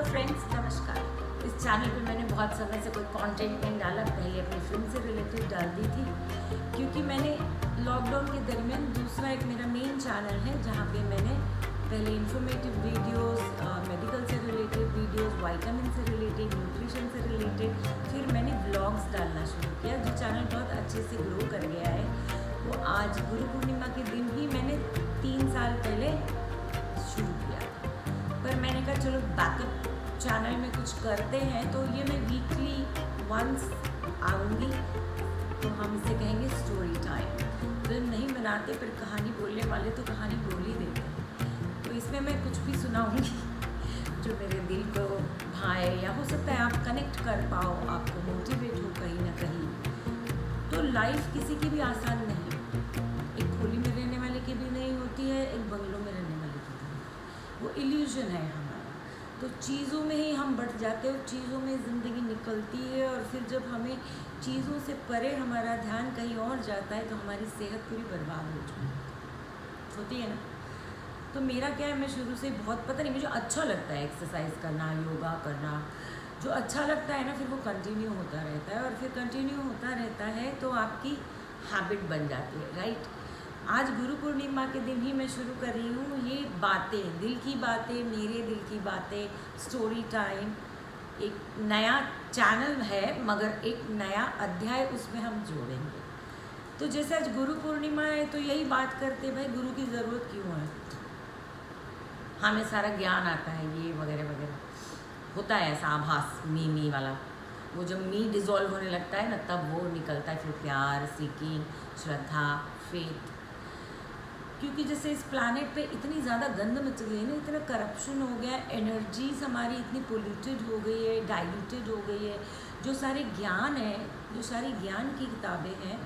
Friends, नमस्कार। इस channel पे मैंने बहुत समय से कोई कंटेंट नहीं डाला। पहले अपनी फिल्म से रिलेटेड डालती थी, क्योंकि मैंने लॉकडाउन के दरमियान दूसरा एक मेरा मेन चैनल है जहाँ पे मैंने पहले इंफॉर्मेटिव वीडियोस, मेडिकल से रिलेटेड वीडियोस, विटामिन से रिलेटेड, न्यूट्रिशन से रिलेटेड, फिर मैंने व्लॉग्स डालना शुरू किया। जो चैनल बहुत अच्छे से ग्रो कर गया है। वो आज गुरु पूर्णिमा के दिन ही मैंने 3 साल पहले शुरू किया था, पर मैंने कहा चलो बैकअप चैनल में कुछ करते हैं, तो ये मैं वीकली वंस आऊँगी, तो हम इसे कहेंगे स्टोरी टाइम। फिल्म नहीं बनाते, पर कहानी बोलने वाले तो कहानी बोल ही देते हैं। तो इसमें मैं कुछ भी सुनाऊँगी जो मेरे दिल को भाए, या हो सकता है आप कनेक्ट कर पाओ, आपको मोटिवेट हो कहीं ना कहीं। तो लाइफ किसी की भी आसान नहीं, एक खोली में रहने वाले की भी नहीं होती है, एक बंगलों में रहने वाले की भी नहीं। वो इल्यूजन है हमारा। तो चीज़ों में ही हम बढ़ जाते हैं, चीज़ों में ज़िंदगी निकलती है, और फिर जब हमें चीज़ों से परे हमारा ध्यान कहीं और जाता है, तो हमारी सेहत पूरी बर्बाद हो चुकी होती है ना। तो मेरा क्या है, मैं शुरू से बहुत, पता नहीं, मुझे अच्छा लगता है एक्सरसाइज करना, योगा करना। जो अच्छा लगता है ना, फिर वो कंटिन्यू होता रहता है, और फिर कंटिन्यू होता रहता है तो आपकी हैबिट बन जाती है, राइट। आज गुरु पूर्णिमा के दिन ही मैं शुरू कर रही हूँ ये बातें, दिल की बातें, मेरे दिल की बातें, स्टोरी टाइम। एक नया चैनल है, मगर एक नया अध्याय उसमें हम जोड़ेंगे। तो जैसे आज गुरु पूर्णिमा है, तो यही बात करते भाई, गुरु की ज़रूरत क्यों है। हमें सारा ज्ञान आता है, ये वगैरह वगैरह होता है, ऐसा आभास मी वाला। वो जब मी डिज़ोल्व होने लगता है ना, तब वो निकलता है फिर प्यार, सीकिंग, श्रद्धा, फेथ। क्योंकि जैसे इस प्लैनेट पे इतनी ज़्यादा गंद मच गई है ना, इतना करप्शन हो गया है, एनर्जीज हमारी इतनी पोल्यूटेड हो गई है, डाइल्यूटेड हो गई है। जो सारे ज्ञान है, जो सारी ज्ञान की किताबें हैं,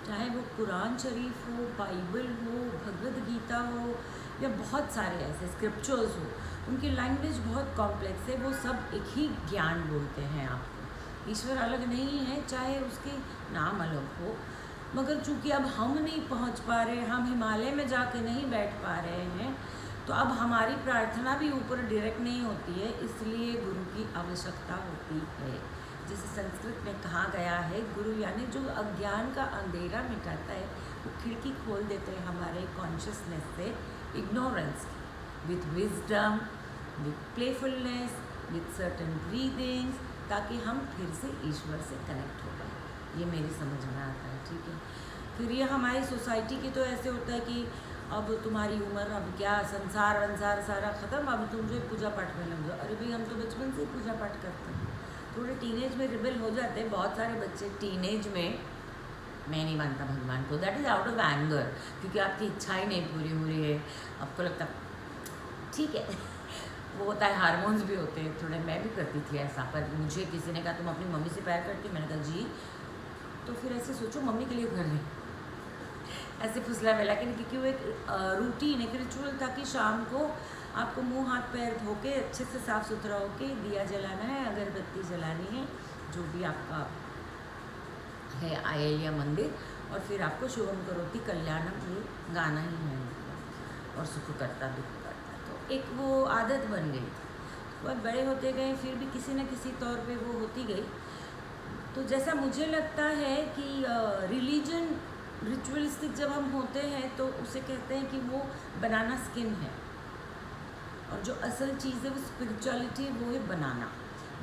चाहे वो कुरान शरीफ हो, बाइबल हो, भगवद गीता हो, या बहुत सारे ऐसे स्क्रिप्चर्स हो, उनकी लैंग्वेज बहुत कॉम्प्लेक्स है। वो सब एक ही ज्ञान बोलते हैं आपको। ईश्वर अलग नहीं है, चाहे उसके नाम अलग हो, मगर चूँकि अब हम नहीं पहुंच पा रहे, हम हिमालय में जाके नहीं बैठ पा रहे हैं, तो अब हमारी प्रार्थना भी ऊपर डायरेक्ट नहीं होती है, इसलिए गुरु की आवश्यकता होती है। जैसे संस्कृत में कहा गया है, गुरु यानी जो अज्ञान का अंधेरा मिटाता है, वो खिड़की खोल देते हैं हमारे कॉन्शियसनेस से इग्नोरेंस की, with wisdom, with playfulness, with certain breathings, ताकि हम फिर से ईश्वर से कनेक्ट हो पाए। ये मेरी समझ में आता है, ठीक है। फिर ये हमारी सोसाइटी की तो ऐसे होता है कि अब तुम्हारी उम्र, अब क्या, संसार वंसार सारा ख़त्म, अब तुम जो पूजा पाठ में लग जाओ। अरे भाई, हम तो बचपन से ही पूजा पाठ करते हैं। थोड़े टीनेज में रिबेल हो जाते हैं बहुत सारे बच्चे टीनेज में। मैं नहीं मानता भगवान को, that is out of anger, क्योंकि आपकी इच्छा ही नहीं पूरी हो रही है, आपको लगता ठीक है। वो होता है, हार्मोन्स भी होते हैं थोड़े। मैं भी करती थी ऐसा, पर मुझे किसी ने कहा तुम अपनी मम्मी से प्यार करती, मैंने कहा जी। तो फिर ऐसे सोचो, मम्मी के लिए कर रही, ऐसे फुसला मिला कि, क्योंकि वो एक रूटीन, एक रिचुअल था कि शाम को आपको मुंह हाथ पैर धो के अच्छे से साफ़ सुथरा होके दिया जलाना है, अगरबत्ती जलानी है, जो भी आपका है आयल या मंदिर, और फिर आपको शुभम करोति कल्याणम ये गाना ही है, और सुख करता दुख करता। तो एक वो आदत बन गई थी। बहुत बड़े होते गए, फिर भी किसी न किसी तौर पे वो होती गई। तो जैसा मुझे लगता है कि रिलीजन, रिचुअलिस्टिक जब हम होते हैं, तो उसे कहते हैं कि वो बनाना स्किन है, और जो असल चीज़ है वो स्पिरिचुअलिटी, वो है बनाना।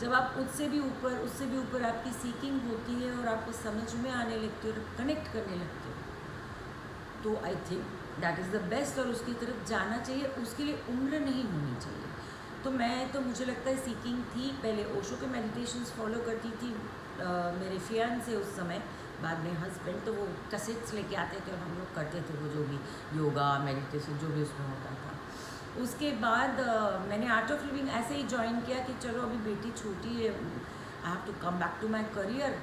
जब आप उससे भी ऊपर आपकी सीकिंग होती है, और आपको समझ में आने लगती है और कनेक्ट करने लगते हो, तो I think that is the best, और उसकी तरफ जाना चाहिए। उसके लिए उम्र नहीं होनी चाहिए। तो मुझे लगता है सीकिंग थी। पहले ओशो के मेडिटेशंस फॉलो करती थी, मेरे फियांसे उस समय, बाद में हस्बैंड, तो वो कैसेट्स लेके आते थे और हम लोग करते थे वो, जो भी योगा मेडिटेशन जो भी उसमें होता था। उसके बाद मैंने आर्ट ऑफ लिविंग ऐसे ही ज्वाइन किया कि चलो अभी बेटी छोटी है, I have to come back to my career.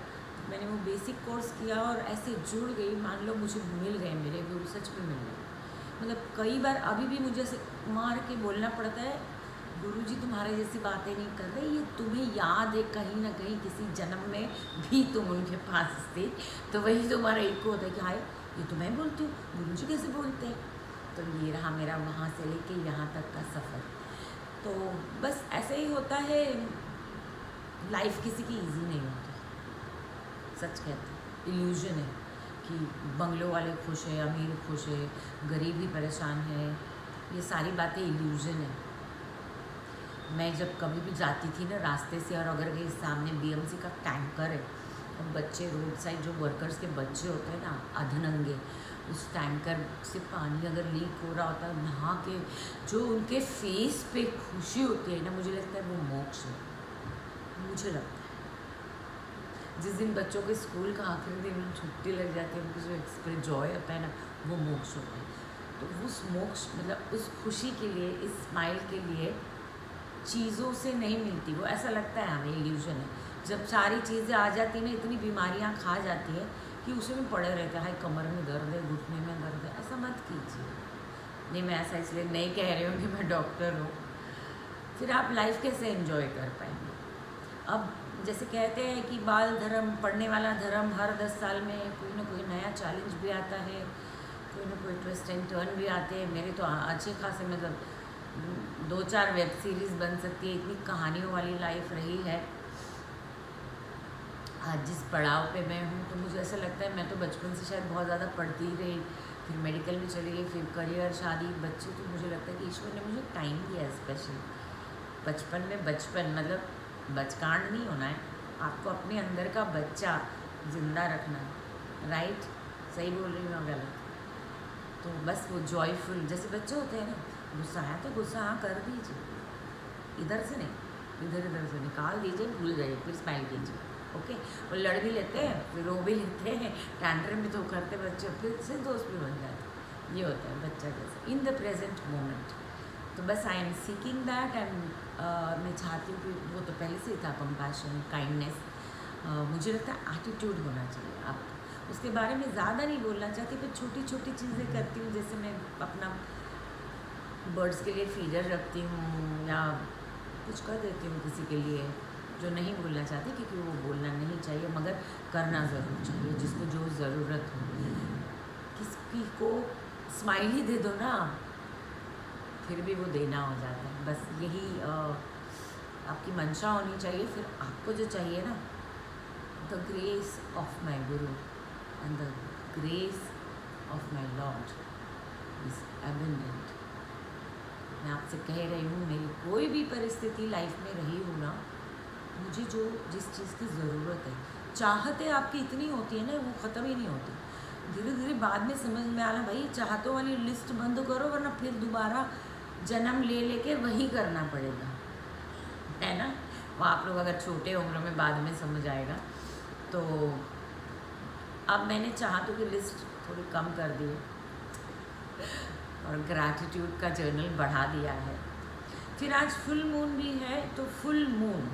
मैंने वो बेसिक कोर्स किया और ऐसे जुड़ गई, मान लो मुझे मिल गए मेरे गुरु, सच में मिल गए। मतलब कई बार अभी भी मुझे ऐसे मार के बोलना पड़ता है, गुरुजी तुम्हारे जैसी बातें नहीं कर रहे, ये तुम्हें याद है कहीं ना कहीं किसी जन्म में भी तुम उनके पास थे, तो वही तुम्हारा एक होता है कि हाय ये तो मैं बोलती हूँ, गुरुजी कैसे बोलते हैं। तो ये रहा मेरा वहाँ से लेके यहाँ तक का सफ़र। तो बस ऐसे ही होता है, लाइफ किसी की इजी नहीं होती, सच कहते हैं। इल्यूजन है कि बंगलों वाले खुश है, अमीर खुश है, गरीब भी परेशान है, ये सारी बातें इल्यूजन है। मैं जब कभी भी जाती थी ना रास्ते से, और अगर कहीं सामने बीएमसी का टैंकर है और बच्चे रोड साइड जो वर्कर्स के बच्चे होते हैं ना अधनंगे, उस टैंकर से पानी अगर लीक हो रहा होता है, नहा के जो उनके फेस पे खुशी होती है ना, मुझे लगता है वो मोक्ष है। मुझे लगता है जिस दिन बच्चों के स्कूल का आखिरी दिन छुट्टी लग जाती है, उनको जो एक्सप्रेस जॉय होता है ना, वो मोक्ष होता है। तो उस मोक्ष मतलब उस खुशी के लिए, इस स्माइल के लिए चीज़ों से नहीं मिलती वो, ऐसा लगता है हमें इल्यूजन है। जब सारी चीज़ें आ जाती हैं ना, इतनी बीमारियां खा जाती है कि उसमें पड़े रहते हैं, हाय कमर में दर्द है, घुटने में दर्द है। ऐसा मत कीजिए। नहीं, मैं ऐसा इसलिए नहीं कह रही हूँ कि मैं डॉक्टर हूँ। फिर आप लाइफ कैसे एंजॉय कर पाएंगे? अब जैसे कहते हैं कि बाल धर्म, पढ़ने वाला धर्म, हर 10 साल में कोई ना कोई नया चैलेंज भी आता है, कोई ना कोई ट्विस्ट एंड टर्न भी आते हैं। मेरे तो अच्छे खासे मतलब 2-4 वेब सीरीज़ बन सकती है, इतनी कहानियों वाली लाइफ रही है। आज जिस पड़ाव पे मैं हूँ, तो मुझे ऐसा लगता है मैं तो बचपन से शायद बहुत ज़्यादा पढ़ती ही रही, फिर मेडिकल में चली गई, फिर करियर, शादी, बच्चे। तो मुझे लगता है कि ईश्वर ने मुझे टाइम दिया है स्पेशल। बचपन में बचपन मतलब बचकांड नहीं होना है, आपको अपने अंदर का बच्चा ज़िंदा रखना है। राइट? सही बोल रही हूँ गलत? तो बस वो जॉयफुल जैसे बच्चे होते हैं ना, गुस्सा आया तो गुस्सा हाँ कर दीजिए, इधर से नहीं, इधर इधर से निकाल दीजिए, भूल जाइए, फिर स्माइल कीजिए। ओके? और लड़ भी लेते हैं, फिर रो भी लेते हैं, टैंट्रम भी तो करते बच्चे, फिर से दोस्त भी बन जाते हैं। ये होता है बच्चा जैसे इन द प्रेजेंट मोमेंट। तो बस I am seeking that, and मैं चाहती हूँ कि वो तो पहले से ही था, कंपैशन, काइंडनेस। मुझे लगता है एटीट्यूड होना चाहिए आपका। उसके बारे में ज़्यादा नहीं बोलना चाहती, पर छोटी छोटी चीज़ें करती हूँ। जैसे मैं अपना बर्ड्स के लिए फीडर रखती हूँ, या कुछ कर देती हूँ किसी के लिए जो नहीं बोलना चाहती, क्योंकि वो बोलना नहीं चाहिए मगर करना ज़रूर चाहिए, जिसको जो ज़रूरत हो। किसी को स्माइल ही दे दो ना, फिर भी वो देना हो जाता है। बस यही आपकी मंशा होनी चाहिए। फिर आपको जो चाहिए ना, the grace of my Guru and the grace of my lord is abundant. मैं आपसे कह रही हूँ, मेरी कोई भी परिस्थिति लाइफ में रही हो ना, मुझे जो जिस चीज़ की ज़रूरत है, चाहते आपकी इतनी होती है ना, वो ख़त्म ही नहीं होती। धीरे धीरे बाद में समझ में आना, भाई चाहतों वाली लिस्ट बंद करो, वरना फिर दोबारा जन्म ले लेके वही करना पड़ेगा, है ना? वो आप लोग अगर छोटे उम्र में बाद में समझ आएगा। तो अब मैंने चाहतों की लिस्ट थोड़ी कम कर दी है और ग्रैटिट्यूड का जर्नल बढ़ा दिया है। फिर आज फुल मून भी है, तो फुल मून,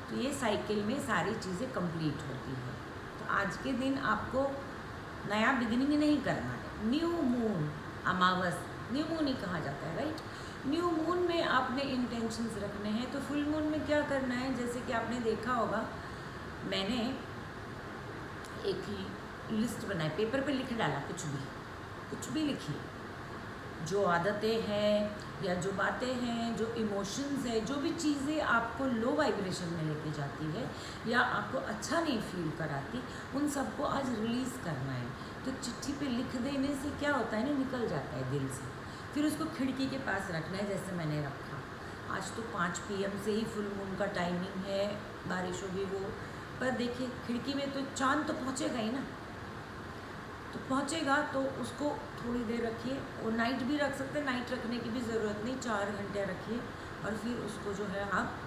तो ये साइकिल में सारी चीज़ें कंप्लीट होती है। तो आज के दिन आपको नया बिगिनिंग नहीं करना है। न्यू मून, अमावस न्यू मून ही कहा जाता है, राइट? न्यू मून में आपने इंटेंशंस रखने हैं। तो फुल मून में क्या करना है, जैसे कि आपने देखा होगा, मैंने एक लिस्ट बनाई, पेपर पे लिख डाला, कुछ भी लिखिए, जो आदतें हैं या जो बातें हैं, जो इमोशंस है, जो भी चीज़ें आपको लो वाइब्रेशन में लेके जाती है या आपको अच्छा नहीं फील कराती, उन सबको आज रिलीज़ करना है। तो चिट्ठी पे लिख देने से क्या होता है ना, निकल जाता है दिल से। फिर उसको खिड़की के पास रखना है, जैसे मैंने रखा। आज तो 5 PM से ही फुल मून का टाइमिंग है, बारिश होगी वो, पर देखिए खिड़की में तो चाँद तो पहुँचेगा ही ना, तो पहुँचेगा तो उसको थोड़ी देर रखिए। और नाइट भी रख सकते हैं, नाइट रखने की भी ज़रूरत नहीं, 4 घंटे रखिए। और फिर उसको जो है आप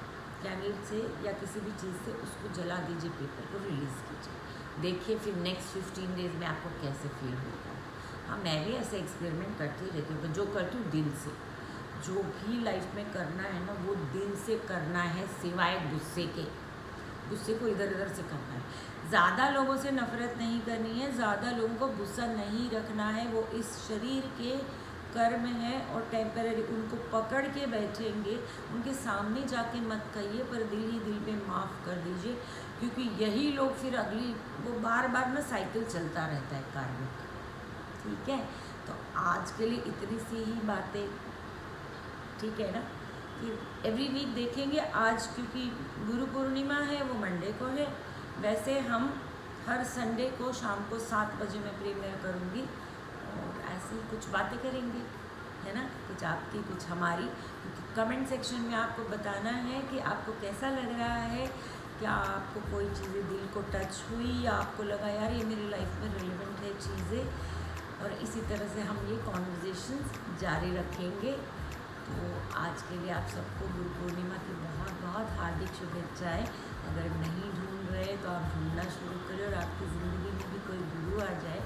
कैंडल से या किसी भी चीज़ से उसको जला दीजिए, पेपर को रिलीज़ कीजिए। देखिए फिर नेक्स्ट 15 डेज़ में आपको कैसे फील होता है। हाँ, मैं भी ऐसे एक्सपेरिमेंट करती रहती हूँ, जो करती हूँ दिल से। जो भी लाइफ में करना है ना, वो दिल से करना है, सिवाय गुस्से को इधर उधर से करना है। ज़्यादा लोगों से नफ़रत नहीं करनी है, ज़्यादा लोगों को गुस्सा नहीं रखना है। वो इस शरीर के कर्म है और टेम्पररी, उनको पकड़ के बैठेंगे, उनके सामने जाके मत कहिए, पर दिल ही दिल पे माफ़ कर दीजिए, क्योंकि यही लोग फिर अगली वो बार बार ना साइकिल चलता रहता है कार्मिक का। ठीक है, तो आज के लिए इतनी सी ही बातें। ठीक है ना। फिर एवरी वीक देखेंगे। आज क्योंकि गुरु पूर्णिमा है वो मंडे को है, वैसे हम हर संडे को शाम को 7 बजे मैं प्रीमियर करूँगी और ऐसे ही कुछ बातें करेंगे, है ना, कुछ आपकी कुछ हमारी। क्योंकि कमेंट सेक्शन में आपको बताना है कि आपको कैसा लग रहा है, क्या आपको कोई चीज़ें दिल को टच हुई या आपको लगा यार ये मेरी लाइफ में रिलेवेंट है चीज़ें। और इसी तरह से हम ये कॉन्वर्जेशंस जारी रखेंगे। तो आज के लिए आप सबको गुरु पूर्णिमा की बहुत बहुत हार्दिक शुभेच्छाएँ। अगर नहीं ढूंढ रहे तो आप ढूंढना शुरू करें और आपकी ज़िंदगी में भी कोई गुरु आ जाए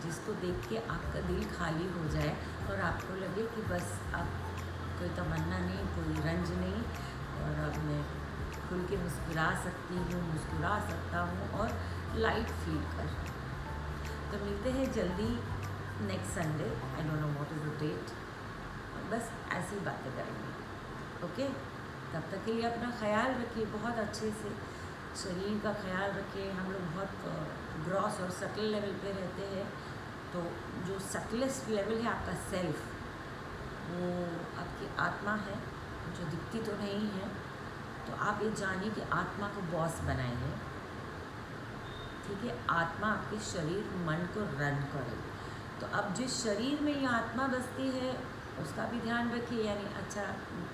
जिसको देख के आपका दिल खाली हो जाए और आपको लगे कि बस अब कोई तमन्ना नहीं, कोई रंज नहीं, और अब मैं खुल के मुस्कुरा सकती हूँ, मुस्कुरा सकता हूँ और लाइट फील कर। तो मिलते हैं जल्दी next Sunday. I don't know what is the date. बस ऐसी बातें करेंगे, ओके। तब तक के लिए अपना ख्याल रखिए बहुत अच्छे से, शरीर का ख्याल रखिए। हम लोग बहुत ग्रॉस और सटल लेवल पे रहते हैं, तो जो सटलेस्ट लेवल है आपका सेल्फ, वो आपकी आत्मा है जो दिखती तो नहीं है। तो आप ये जानिए कि आत्मा को बॉस बनाइए, ठीक है। आत्मा आपके शरीर मन को रन करे। तो अब जिस शरीर में ये आत्मा बसती है उसका भी ध्यान रखिए, यानी अच्छा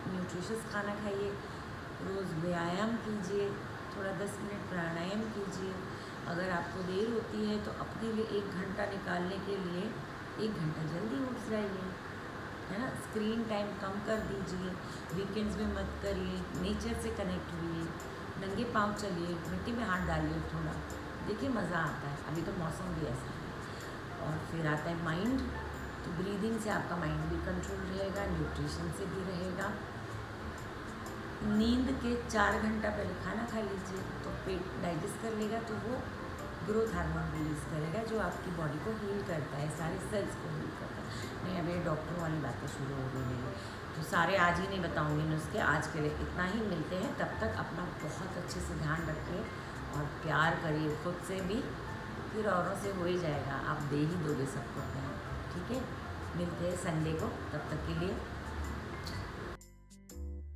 न्यूट्रिशियस खाना खाइए, रोज़ व्यायाम कीजिए, थोड़ा 10 मिनट प्राणायाम कीजिए। अगर आपको देर होती है तो अपने लिए 1 घंटा निकालने के लिए 1 घंटा जल्दी उठ जाइए, है ना। स्क्रीन टाइम कम कर दीजिए, वीकेंड्स में मत करिए, नेचर से कनेक्ट हुइए, नंगे पाँव चलिए, मिट्टी में हाथ डालिए थोड़ा, देखिए मज़ा आता है। अभी तो मौसम भी ऐसा है। और फिर आता है माइंड। तो ब्रीदिंग से आपका माइंड भी कंट्रोल रहेगा, न्यूट्रिशन से भी रहेगा। नींद के 4 घंटा पहले खाना खा लीजिए तो पेट डाइजेस्ट कर लेगा, तो वो ग्रोथ हार्मोन रिलीज़ करेगा जो आपकी बॉडी को हील करता है, सारे सेल्स को हील करता है। नहीं, अब ये डॉक्टर वाली बातें शुरू हो गई मेरी, तो सारे आज ही नहीं बताऊंगी नुस्खे। आज के लिए इतना ही, मिलते हैं। तब तक अपना बहुत अच्छे से ध्यान रखिए और प्यार करिए खुद से भी, फिर औरों से हो ही जाएगा। आप दे ही दोगे सबको प्यार, ठीक है। मिलते हैं संडे को, तब तक के लिए